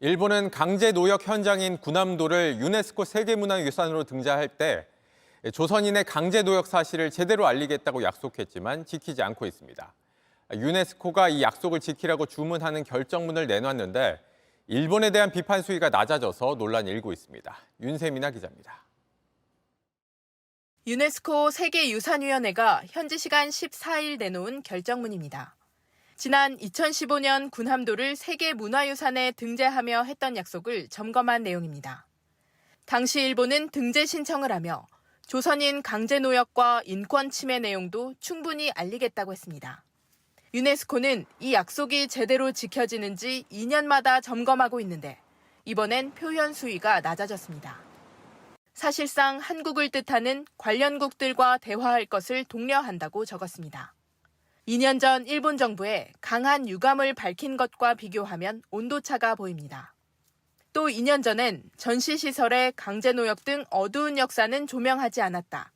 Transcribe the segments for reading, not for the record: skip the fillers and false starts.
일본은 강제 노역 현장인 구남도를 유네스코 세계문화유산으로 등재할 때 조선인의 강제 노역 사실을 제대로 알리겠다고 약속했지만 지키지 않고 있습니다. 유네스코가 이 약속을 지키라고 주문하는 결정문을 내놨는데 일본에 대한 비판 수위가 낮아져서 논란이 일고 있습니다. 윤세민아 기자입니다. 유네스코 세계유산위원회가 현지 시간 14일 내놓은 결정문입니다. 지난 2015년 군함도를 세계문화유산에 등재하며 했던 약속을 점검한 내용입니다. 당시 일본은 등재 신청을 하며 조선인 강제노역과 인권 침해 내용도 충분히 알리겠다고 했습니다. 유네스코는 이 약속이 제대로 지켜지는지 2년마다 점검하고 있는데 이번엔 표현 수위가 낮아졌습니다. 사실상 한국을 뜻하는 관련국들과 대화할 것을 독려한다고 적었습니다. 2년 전 일본 정부의 강한 유감을 밝힌 것과 비교하면 온도차가 보입니다. 또 2년 전엔 전시시설의 강제노역 등 어두운 역사는 조명하지 않았다.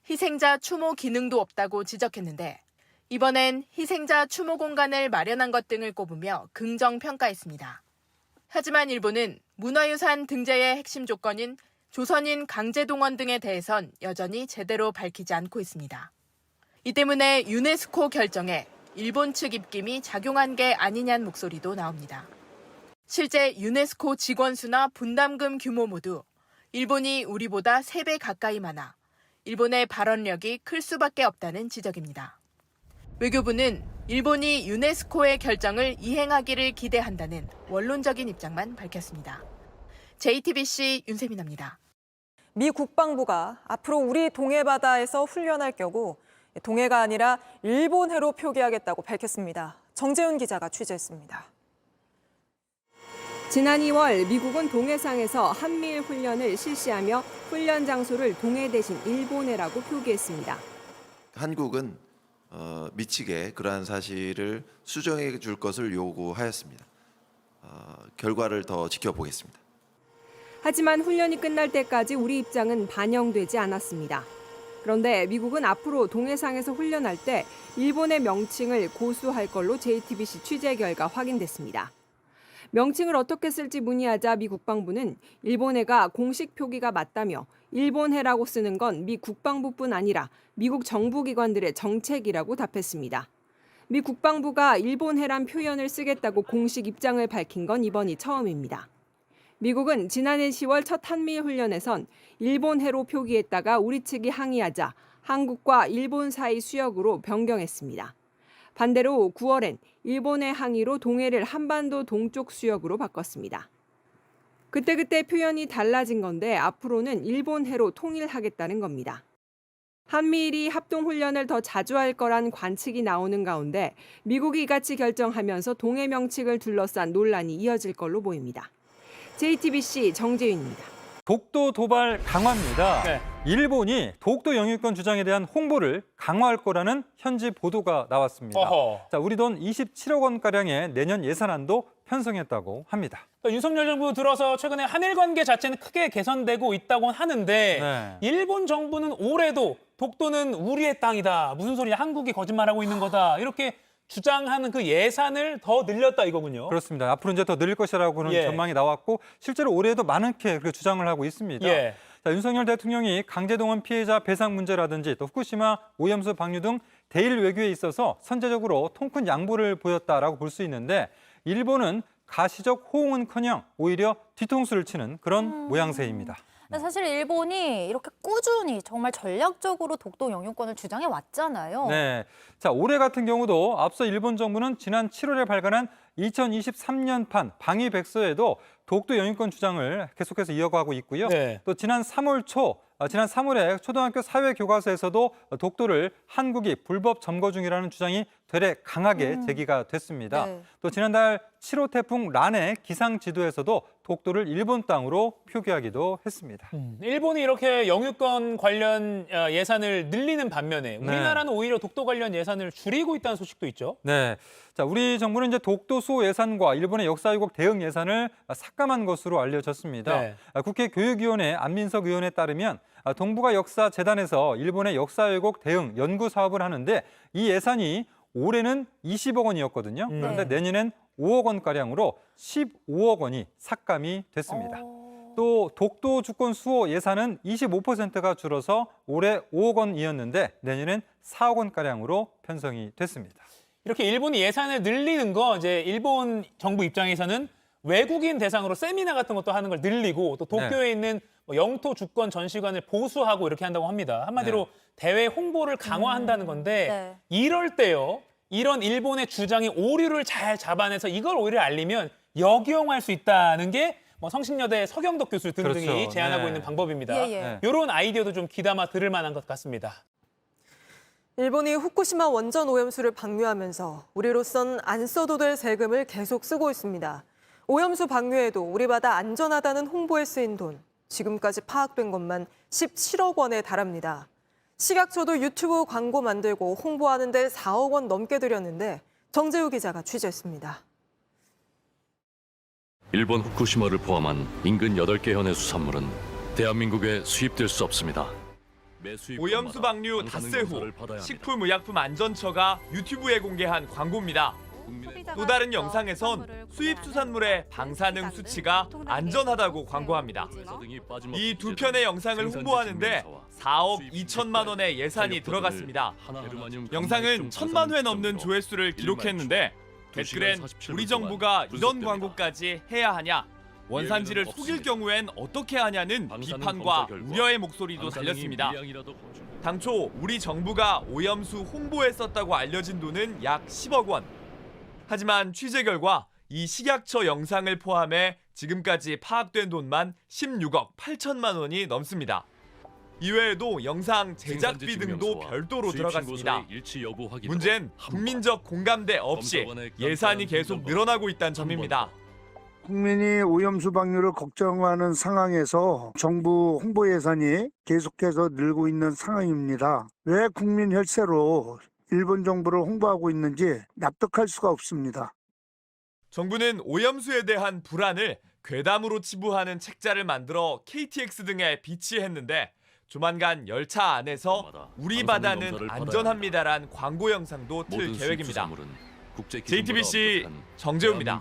희생자 추모 기능도 없다고 지적했는데 이번엔 희생자 추모 공간을 마련한 것 등을 꼽으며 긍정평가했습니다. 하지만 일본은 문화유산 등재의 핵심 조건인 조선인 강제동원 등에 대해선 여전히 제대로 밝히지 않고 있습니다. 이 때문에 유네스코 결정에 일본 측 입김이 작용한 게 아니냐는 목소리도 나옵니다. 실제 유네스코 직원 수나 분담금 규모 모두 일본이 우리보다 3배 가까이 많아 일본의 발언력이 클 수밖에 없다는 지적입니다. 외교부는 일본이 유네스코의 결정을 이행하기를 기대한다는 원론적인 입장만 밝혔습니다. JTBC 윤세민아입니다. 미 국방부가 앞으로 우리 동해바다에서 훈련할 경우 동해가 아니라 일본해로 표기하겠다고 밝혔습니다. 정재훈 기자가 취재했습니다. 지난 2월 미국은 동해상에서 한미일 훈련을 실시하며 훈련 장소를 동해 대신 일본해라고 표기했습니다. 한국은 미치게 그러한 사실을 수정해 줄 것을 요구하였습니다. 결과를 더 지켜보겠습니다. 하지만 훈련이 끝날 때까지 우리 입장은 반영되지 않았습니다. 그런데 미국은 앞으로 동해상에서 훈련할 때 일본의 명칭을 고수할 걸로 JTBC 취재 결과 확인됐습니다. 명칭을 어떻게 쓸지 문의하자 미 국방부는 일본해가 공식 표기가 맞다며 일본해라고 쓰는 건 미 국방부뿐 아니라 미국 정부기관들의 정책이라고 답했습니다. 미 국방부가 일본해란 표현을 쓰겠다고 공식 입장을 밝힌 건 이번이 처음입니다. 미국은 지난해 10월 첫 한미일 훈련에선 일본해로 표기했다가 우리 측이 항의하자 한국과 일본 사이 수역으로 변경했습니다. 반대로 9월엔 일본의 항의로 동해를 한반도 동쪽 수역으로 바꿨습니다. 그때그때 표현이 달라진 건데 앞으로는 일본해로 통일하겠다는 겁니다. 한미일이 합동훈련을 더 자주 할 거란 관측이 나오는 가운데 미국이 이같이 결정하면서 동해 명칭을 둘러싼 논란이 이어질 걸로 보입니다. JTBC 정재윤입니다. 독도 도발 강화입니다. 네. 일본이 독도 영유권 주장에 대한 홍보를 강화할 거라는 현지 보도가 나왔습니다. 자, 우리 돈 27억 원가량의 내년 예산안도 편성했다고 합니다. 그러니까 윤석열 정부 들어서 최근에 한일 관계 자체는 크게 개선되고 있다고 하는데 네. 일본 정부는 올해도 독도는 우리의 땅이다. 무슨 소리냐. 한국이 거짓말하고 있는 거다. 이렇게 주장하는 그 예산을 더 늘렸다 이거군요. 그렇습니다. 앞으로 이제 더 늘릴 것이라고는 전망이 나왔고 실제로 올해도 많게 그렇게 주장을 하고 있습니다. 자, 윤석열 대통령이 강제동원 피해자 배상 문제라든지 또 후쿠시마 오염수 방류 등 대일 외교에 있어서 선제적으로 통큰 양보를 보였다라고 볼 수 있는데 일본은 가시적 호응은커녕 오히려 뒤통수를 치는 그런 모양새입니다. 사실 일본이 이렇게 꾸준히 정말 전략적으로 독도 영유권을 주장해 왔잖아요. 네. 자, 올해 같은 경우도 앞서 일본 정부는 지난 7월에 발간한 2023년판 방위백서에도 독도 영유권 주장을 계속해서 이어가고 있고요. 네. 또 지난 3월에 초등학교 사회교과서에서도 독도를 한국이 불법 점거 중이라는 주장이 되레 강하게 제기가 됐습니다. 네. 또 지난달 7호 태풍 란의 기상 지도에서도 독도를 일본 땅으로 표기하기도 했습니다. 일본이 이렇게 영유권 관련 예산을 늘리는 반면에 우리나라는 오히려 독도 관련 예산을 줄이고 있다는 소식도 있죠. 네. 자, 우리 정부는 이제 독도 수호 예산과 일본의 역사 왜곡 대응 예산을 삭감한 것으로 알려졌습니다. 네. 국회 교육위원회 안민석 의원에 따르면 동북아 역사재단에서 일본의 역사 왜곡 대응 연구 사업을 하는데 이 예산이 올해는 20억 원이었거든요. 그런데 내년엔 5억 원가량으로 15억 원이 삭감이 됐습니다. 또 독도 주권 수호 예산은 25%가 줄어서 올해 5억 원이었는데 내년엔 4억 원가량으로 편성이 됐습니다. 이렇게 일본이 예산을 늘리는 거 이제 일본 정부 입장에서는 외국인 대상으로 세미나 같은 것도 하는 걸 늘리고 또 도쿄에 있는 뭐 영토 주권 전시관을 보수하고 이렇게 한다고 합니다. 한마디로 대외 홍보를 강화한다는 건데 이럴 때요. 이런 일본의 주장이 오류를 잘 잡아내서 이걸 오히려 알리면 역이용할 수 있다는 게 뭐 성신여대 서경덕 교수 등등이 그렇죠. 제안하고 있는 방법입니다. 이런 아이디어도 좀 귀담아 들을 만한 것 같습니다. 일본이 후쿠시마 원전 오염수를 방류하면서 우리로선 안 써도 될 세금을 계속 쓰고 있습니다. 오염수 방류에도 우리 바다 안전하다는 홍보에 쓰인 돈, 지금까지 파악된 것만 17억 원에 달합니다. 식약처도 유튜브 광고 만들고 홍보하는 데 4억 원 넘게 들였는데 정재우 기자가 취재했습니다. 일본 후쿠시마를 포함한 인근 8개 현의 수산물은 대한민국에 수입될 수 없습니다. 오염수 방류 닷새 후 식품의약품안전처가 유튜브에 공개한 광고입니다. 또 다른 영상에선 수입 수산물의 방사능 수치가 안전하다고 광고합니다. 이 두 편의 영상을 홍보하는데 4억 2천만 원의 예산이 들어갔습니다. 영상은 1,000만 회 넘는 조회수를 기록했는데 댓글엔 우리 정부가 이런 광고까지 해야 하냐, 원산지를 속일 경우엔 어떻게 하냐는 비판과 우려의 목소리도 달렸습니다. 당초 우리 정부가 오염수 홍보에 썼다고 알려진 돈은 약 10억 원. 하지만 취재 결과 이 식약처 영상을 포함해 지금까지 파악된 돈만 16억 8천만 원이 넘습니다. 이외에도 영상 제작비 등도 별도로 들어갔습니다. 문제는 국민적 공감대 없이 예산이 계속 늘어나고 있다는 점입니다. 국민이 오염수 방류를 걱정하는 상황에서 정부 홍보 예산이 계속해서 늘고 있는 상황입니다. 왜 국민 혈세로 일본 정부를 홍보하고 있는지 납득할 수가 없습니다. 정부는 오염수에 대한 불안을 괴담으로 치부하는 책자를 만들어 KTX 등에 비치했는데 조만간 열차 안에서 우리 바다는 안전합니다란 광고 영상도 틀 계획입니다. JTBC 정재우입니다.